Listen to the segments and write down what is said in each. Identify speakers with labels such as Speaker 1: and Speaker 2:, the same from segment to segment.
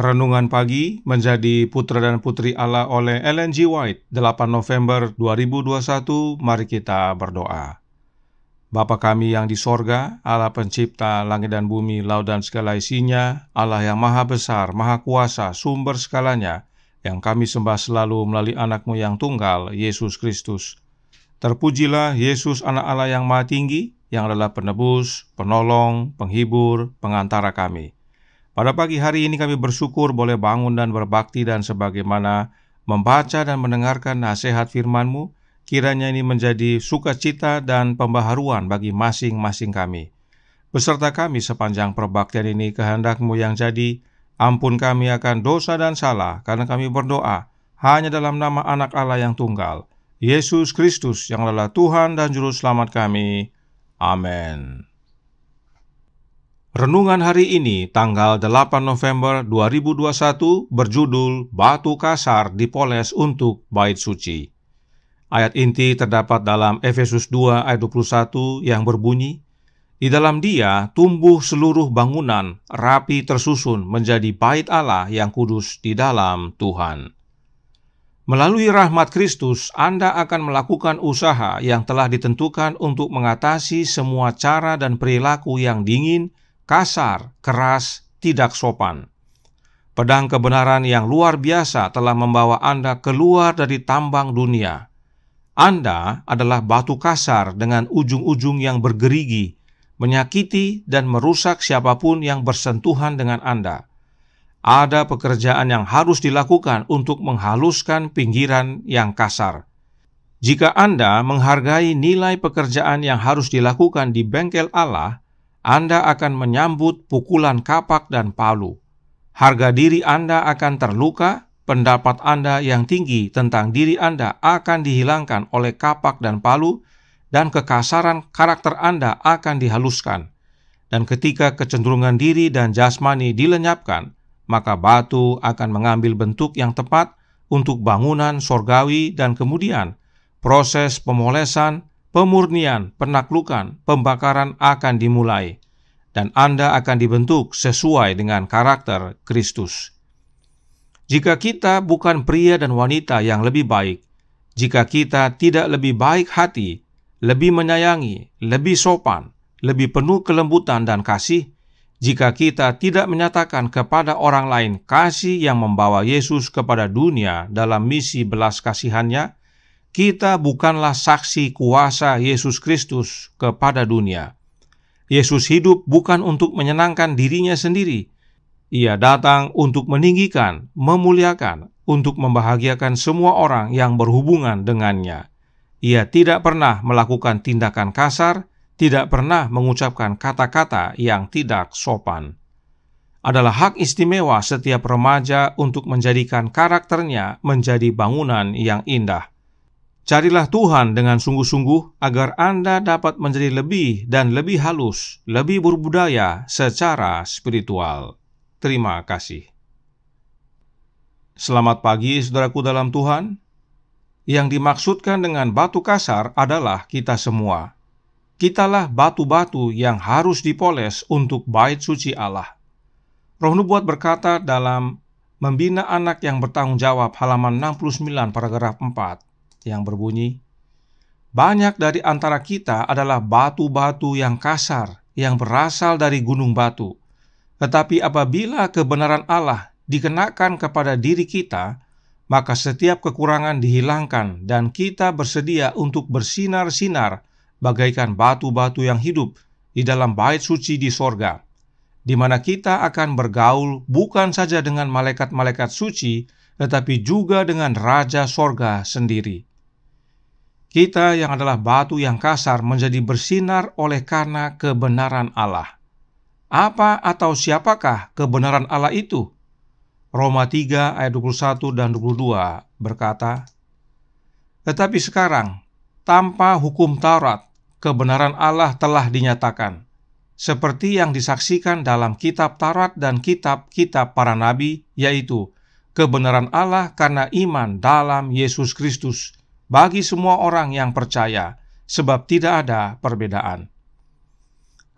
Speaker 1: Renungan Pagi menjadi Putra dan Putri Allah oleh Ellen G. White, 8 November 2021. Mari kita berdoa. Bapa kami yang di sorga, Allah pencipta langit dan bumi, laut dan segala isinya, Allah yang maha besar, maha kuasa, sumber segalanya, yang kami sembah selalu melalui anak-Mu yang tunggal, Yesus Kristus. Terpujilah Yesus, anak Allah yang maha tinggi, yang adalah penebus, penolong, penghibur, pengantara kami. Pada pagi hari ini kami bersyukur boleh bangun dan berbakti, dan sebagaimana membaca dan mendengarkan nasihat firman-Mu, kiranya ini menjadi sukacita dan pembaharuan bagi masing-masing kami. Beserta kami sepanjang perbaktian ini, kehendak-Mu yang jadi. Ampun kami akan dosa dan salah, karena kami berdoa hanya dalam nama anak Allah yang tunggal, Yesus Kristus, yang adalah Tuhan dan Juru Selamat kami. Amin. Renungan hari ini, tanggal 8 November 2021, berjudul Batu Kasar Dipoles untuk Bait Suci. Ayat inti terdapat dalam Efesus 2 ayat 21 yang berbunyi, "Di dalam Dia tumbuh seluruh bangunan, rapi tersusun menjadi bait Allah yang kudus di dalam Tuhan." Melalui rahmat Kristus, Anda akan melakukan usaha yang telah ditentukan untuk mengatasi semua cara dan perilaku yang dingin, kasar, keras, tidak sopan. Pedang kebenaran yang luar biasa telah membawa Anda keluar dari tambang dunia. Anda adalah batu kasar dengan ujung-ujung yang bergerigi, menyakiti dan merusak siapapun yang bersentuhan dengan Anda. Ada pekerjaan yang harus dilakukan untuk menghaluskan pinggiran yang kasar. Jika Anda menghargai nilai pekerjaan yang harus dilakukan di bengkel Allah, Anda akan menyambut pukulan kapak dan palu. Harga diri Anda akan terluka, pendapat Anda yang tinggi tentang diri Anda akan dihilangkan oleh kapak dan palu, dan kekasaran karakter Anda akan dihaluskan. Dan ketika kecenderungan diri dan jasmani dilenyapkan, maka batu akan mengambil bentuk yang tepat untuk bangunan sorgawi, dan kemudian proses pemolesan, pemurnian, penaklukan, pembakaran akan dimulai, dan Anda akan dibentuk sesuai dengan karakter Kristus. Jika kita bukan pria dan wanita yang lebih baik, jika kita tidak lebih baik hati, lebih menyayangi, lebih sopan, lebih penuh kelembutan dan kasih, jika kita tidak menyatakan kepada orang lain kasih yang membawa Yesus kepada dunia dalam misi belas kasihannya, kita bukanlah saksi kuasa Yesus Kristus kepada dunia. Yesus hidup bukan untuk menyenangkan dirinya sendiri. Ia datang untuk meninggikan, memuliakan, untuk membahagiakan semua orang yang berhubungan dengannya. Ia tidak pernah melakukan tindakan kasar, tidak pernah mengucapkan kata-kata yang tidak sopan. Adalah hak istimewa setiap remaja untuk menjadikan karakternya menjadi bangunan yang indah. Carilah Tuhan dengan sungguh-sungguh agar Anda dapat menjadi lebih dan lebih halus, lebih berbudaya secara spiritual. Terima kasih. Selamat pagi, saudaraku dalam Tuhan. Yang dimaksudkan dengan batu kasar adalah kita semua. Kitalah batu-batu yang harus dipoles untuk bait suci Allah. Roh Nubuat berkata dalam Membina Anak yang Bertanggung Jawab, halaman 69 paragraf 4, yang berbunyi, "Banyak dari antara kita adalah batu-batu yang kasar, yang berasal dari gunung batu. Tetapi apabila kebenaran Allah dikenakan kepada diri kita, maka setiap kekurangan dihilangkan, dan kita bersedia untuk bersinar-sinar bagaikan batu-batu yang hidup di dalam bait suci di sorga, di mana kita akan bergaul bukan saja dengan malaikat-malaikat suci, tetapi juga dengan Raja sorga sendiri." Kita yang adalah batu yang kasar menjadi bersinar oleh karena kebenaran Allah. Apa atau siapakah kebenaran Allah itu? Roma 3 ayat 21 dan 22 berkata, "Tetapi sekarang, tanpa hukum Taurat, kebenaran Allah telah dinyatakan, seperti yang disaksikan dalam kitab Taurat dan kitab-kitab para nabi, yaitu kebenaran Allah karena iman dalam Yesus Kristus, bagi semua orang yang percaya, sebab tidak ada perbedaan."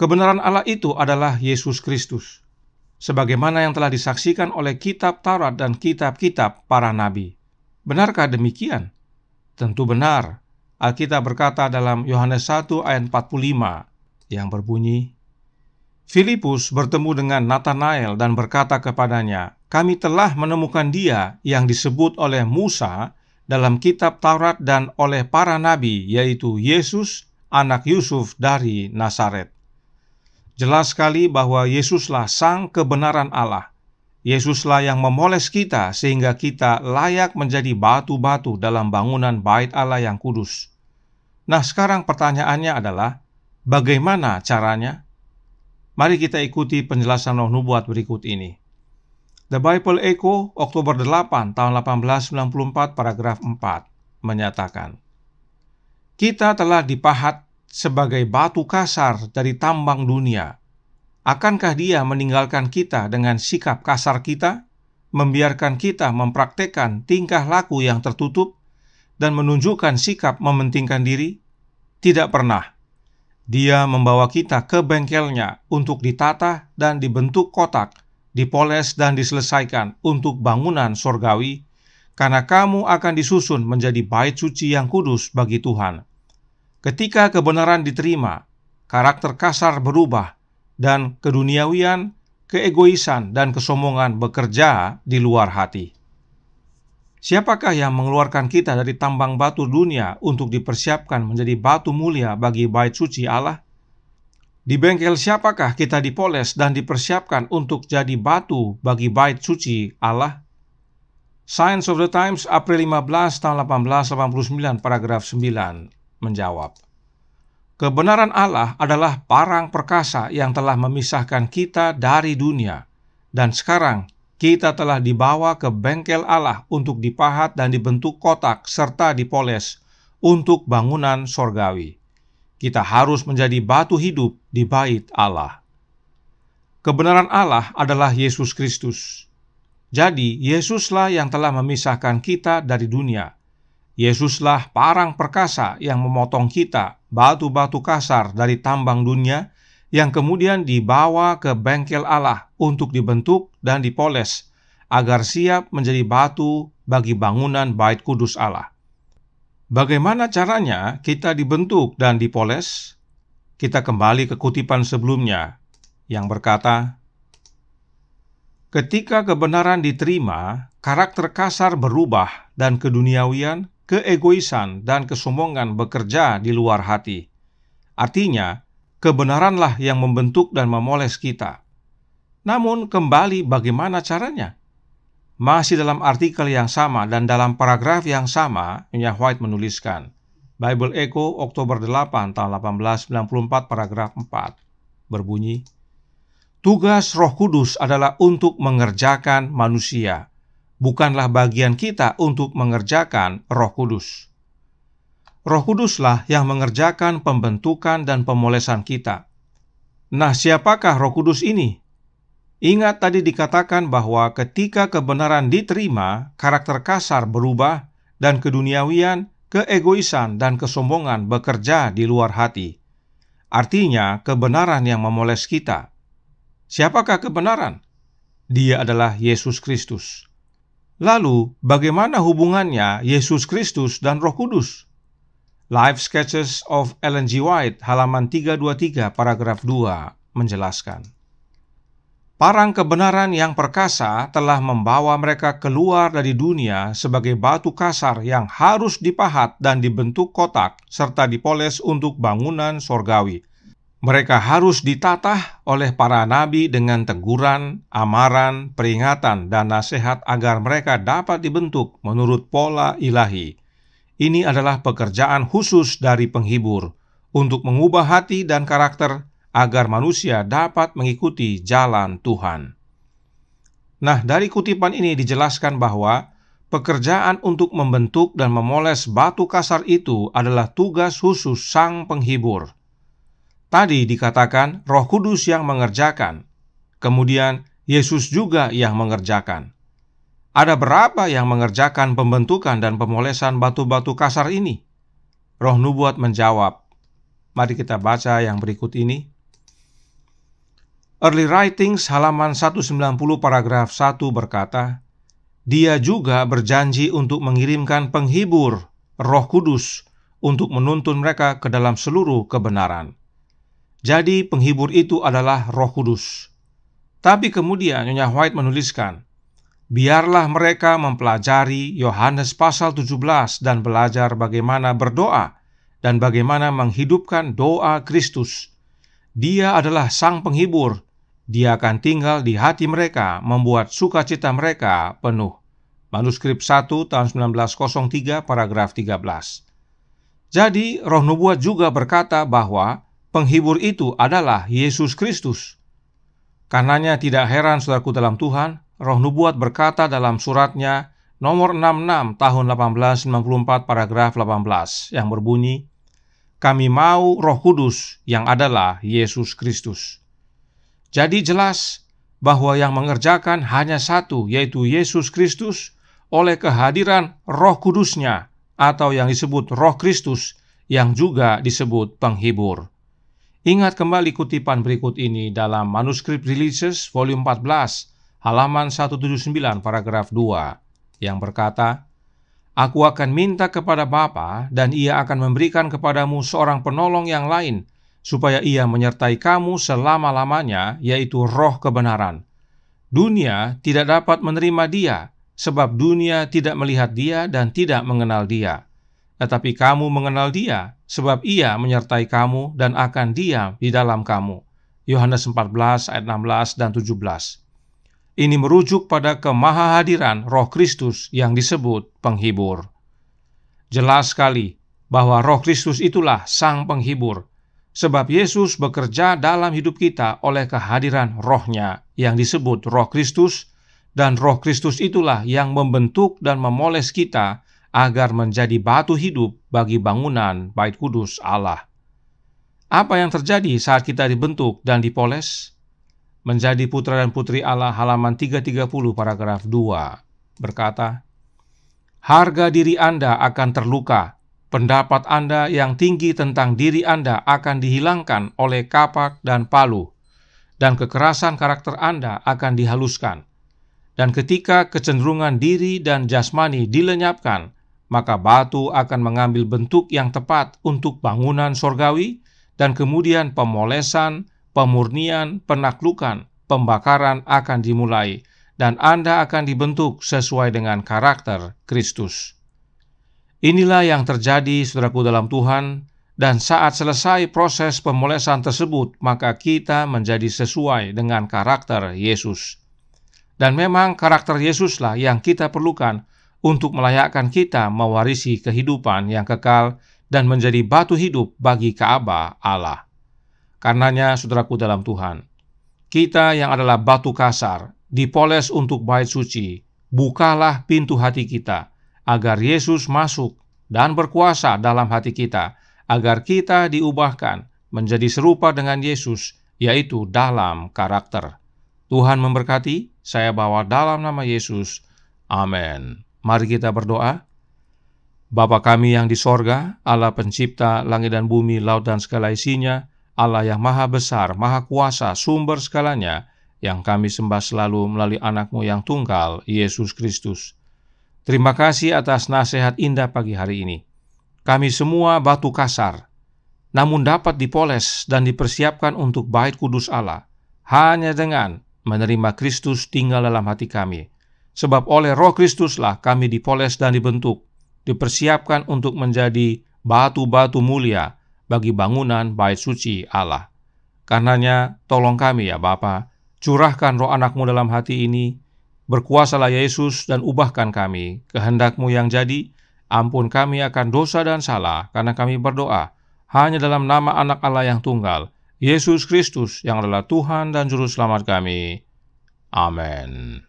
Speaker 1: Kebenaran Allah itu adalah Yesus Kristus. sebagaimana yang telah disaksikan oleh kitab Taurat dan kitab-kitab para nabi. Benarkah demikian? Tentu benar. Alkitab berkata dalam Yohanes 1 ayat 45 yang berbunyi, Filipus bertemu dengan Nathanael dan berkata kepadanya, "Kami telah menemukan Dia yang disebut oleh Musa dalam kitab Taurat dan oleh para nabi, yaitu Yesus, anak Yusuf dari Nazaret." Jelas sekali bahwa Yesuslah sang kebenaran Allah. Yesuslah yang memoles kita sehingga kita layak menjadi batu-batu dalam bangunan bait Allah yang kudus. Nah, sekarang pertanyaannya adalah, bagaimana caranya? Mari kita ikuti penjelasan Roh Nubuat berikut ini. The Bible Echo, Oktober 8, tahun 1894, paragraf 4, menyatakan, kita telah dipahat sebagai batu kasar dari tambang dunia. Akankah Dia meninggalkan kita dengan sikap kasar kita, membiarkan kita mempraktekkan tingkah laku yang tertutup, dan menunjukkan sikap mementingkan diri? Tidak pernah. Dia membawa kita ke bengkelnya untuk ditata dan dibentuk kotak, dipoles dan diselesaikan untuk bangunan sorgawi, karena kamu akan disusun menjadi bait suci yang kudus bagi Tuhan. Ketika kebenaran diterima, karakter kasar berubah, dan keduniawian, keegoisan, dan kesombongan bekerja di luar hati. Siapakah yang mengeluarkan kita dari tambang batu dunia untuk dipersiapkan menjadi batu mulia bagi bait suci Allah? Di bengkel siapakah kita dipoles dan dipersiapkan untuk jadi batu bagi bait suci Allah? Signs of the Times, April 15, tahun 1889, paragraf 9, menjawab, kebenaran Allah adalah parang perkasa yang telah memisahkan kita dari dunia, dan sekarang kita telah dibawa ke bengkel Allah untuk dipahat dan dibentuk kotak serta dipoles untuk bangunan sorgawi. Kita harus menjadi batu hidup di bait Allah. Kebenaran Allah adalah Yesus Kristus. Jadi, Yesuslah yang telah memisahkan kita dari dunia. Yesuslah parang perkasa yang memotong kita, batu-batu kasar dari tambang dunia, yang kemudian dibawa ke bengkel Allah untuk dibentuk dan dipoles, agar siap menjadi batu bagi bangunan bait kudus Allah. Bagaimana caranya kita dibentuk dan dipoles? Kita kembali ke kutipan sebelumnya, yang berkata, ketika kebenaran diterima, karakter kasar berubah dan keduniawian, keegoisan, dan kesombongan bekerja di luar hati. Artinya, kebenaranlah yang membentuk dan memoles kita. Namun, kembali bagaimana caranya? Masih dalam artikel yang sama dan dalam paragraf yang sama, Nyonya White menuliskan, Bible Echo, Oktober 8, tahun 1894, paragraf 4, berbunyi, tugas Roh Kudus adalah untuk mengerjakan manusia, bukanlah bagian kita untuk mengerjakan Roh Kudus. Roh Kuduslah yang mengerjakan pembentukan dan pemolesan kita. Nah, siapakah Roh Kudus ini? Ingat tadi dikatakan bahwa ketika kebenaran diterima, karakter kasar berubah dan keduniawian, keegoisan, dan kesombongan bekerja di luar hati. Artinya, kebenaran yang memoles kita. Siapakah kebenaran? Dia adalah Yesus Kristus. Lalu, bagaimana hubungannya Yesus Kristus dan Roh Kudus? Life Sketches of Ellen G. White, halaman 323, paragraf 2, menjelaskan. Parang kebenaran yang perkasa telah membawa mereka keluar dari dunia sebagai batu kasar yang harus dipahat dan dibentuk kotak serta dipoles untuk bangunan sorgawi. Mereka harus ditatah oleh para nabi dengan teguran, amaran, peringatan, dan nasihat agar mereka dapat dibentuk menurut pola ilahi. Ini adalah pekerjaan khusus dari penghibur untuk mengubah hati dan karakter agar manusia dapat mengikuti jalan Tuhan. Nah, dari kutipan ini dijelaskan bahwa pekerjaan untuk membentuk dan memoles batu kasar itu adalah tugas khusus sang penghibur. Tadi dikatakan Roh Kudus yang mengerjakan, kemudian Yesus juga yang mengerjakan. Ada berapa yang mengerjakan pembentukan dan pemolesan batu-batu kasar ini? Roh Nubuat menjawab. Mari kita baca yang berikut ini. Early Writings halaman 190 paragraf 1 berkata, Dia juga berjanji untuk mengirimkan penghibur, Roh Kudus, untuk menuntun mereka ke dalam seluruh kebenaran. Jadi penghibur itu adalah Roh Kudus. Tapi kemudian Nyonya White menuliskan, biarlah mereka mempelajari Yohanes pasal 17 dan belajar bagaimana berdoa dan bagaimana menghidupkan doa Kristus. Dia adalah Sang Penghibur. Dia akan tinggal di hati mereka, membuat sukacita mereka penuh. Manuskrip 1 tahun 1903 paragraf 13. Jadi Roh Nubuat juga berkata bahwa penghibur itu adalah Yesus Kristus. Karenanya tidak heran saudaraku dalam Tuhan, Roh Nubuat berkata dalam suratnya nomor 66 tahun 1894 paragraf 18 yang berbunyi, Kami mau Roh Kudus yang adalah Yesus Kristus. Jadi jelas bahwa yang mengerjakan hanya satu, yaitu Yesus Kristus, oleh kehadiran Roh Kudusnya, atau yang disebut Roh Kristus, yang juga disebut penghibur. Ingat kembali kutipan berikut ini dalam manuskrip Religious volume 14, halaman 179 paragraf 2, yang berkata, Aku akan minta kepada Bapa, dan Ia akan memberikan kepadamu seorang penolong yang lain, supaya Ia menyertai kamu selama-lamanya, yaitu Roh kebenaran. Dunia tidak dapat menerima Dia, sebab dunia tidak melihat Dia dan tidak mengenal Dia. Tetapi kamu mengenal Dia, sebab Ia menyertai kamu dan akan diam di dalam kamu. Yohanes 14 ayat 16 dan 17. Ini merujuk pada kemahahadiran Roh Kristus yang disebut penghibur. Jelas sekali bahwa Roh Kristus itulah Sang Penghibur, sebab Yesus bekerja dalam hidup kita oleh kehadiran Roh-Nya yang disebut Roh Kristus, dan Roh Kristus itulah yang membentuk dan memoles kita agar menjadi batu hidup bagi bangunan Bait Kudus Allah. Apa yang terjadi saat kita dibentuk dan dipoles? Menjadi putra dan putri Allah halaman 330 paragraf 2 berkata, Harga diri Anda akan terluka, pendapat Anda yang tinggi tentang diri Anda akan dihilangkan oleh kapak dan palu, dan kekerasan karakter Anda akan dihaluskan. Dan ketika kecenderungan diri dan jasmani dilenyapkan, maka batu akan mengambil bentuk yang tepat untuk bangunan sorgawi, dan kemudian pemolesan, pemurnian, penaklukan, pembakaran akan dimulai, dan Anda akan dibentuk sesuai dengan karakter Kristus. Inilah yang terjadi, saudaraku dalam Tuhan, dan saat selesai proses pemolesan tersebut, maka kita menjadi sesuai dengan karakter Yesus. Dan memang karakter Yesuslah yang kita perlukan untuk melayakkan kita mewarisi kehidupan yang kekal dan menjadi batu hidup bagi Ka'bah Allah. Karenanya, saudaraku dalam Tuhan, kita yang adalah batu kasar, dipoles untuk bait suci, bukalah pintu hati kita, agar Yesus masuk dan berkuasa dalam hati kita, agar kita diubahkan menjadi serupa dengan Yesus, yaitu dalam karakter. Tuhan memberkati, saya bawa dalam nama Yesus. Amin. Mari kita berdoa. Bapa kami yang di sorga, Allah pencipta langit dan bumi, laut dan segala isinya, Allah yang maha besar, maha kuasa, sumber segalanya, yang kami sembah selalu melalui anak-Mu yang tunggal, Yesus Kristus. Terima kasih atas nasihat indah pagi hari ini. Kami semua batu kasar, namun dapat dipoles dan dipersiapkan untuk bait kudus Allah, hanya dengan menerima Kristus tinggal dalam hati kami. Sebab oleh Roh Kristuslah kami dipoles dan dibentuk, dipersiapkan untuk menjadi batu-batu mulia bagi bangunan bait suci Allah. Karenanya, tolong kami ya Bapa, curahkan roh anak-Mu dalam hati ini, berkuasalah Yesus dan ubahkan kami, kehendak-Mu yang jadi, ampun kami akan dosa dan salah, karena kami berdoa hanya dalam nama anak Allah yang tunggal, Yesus Kristus yang adalah Tuhan dan Juru Selamat kami. Amin.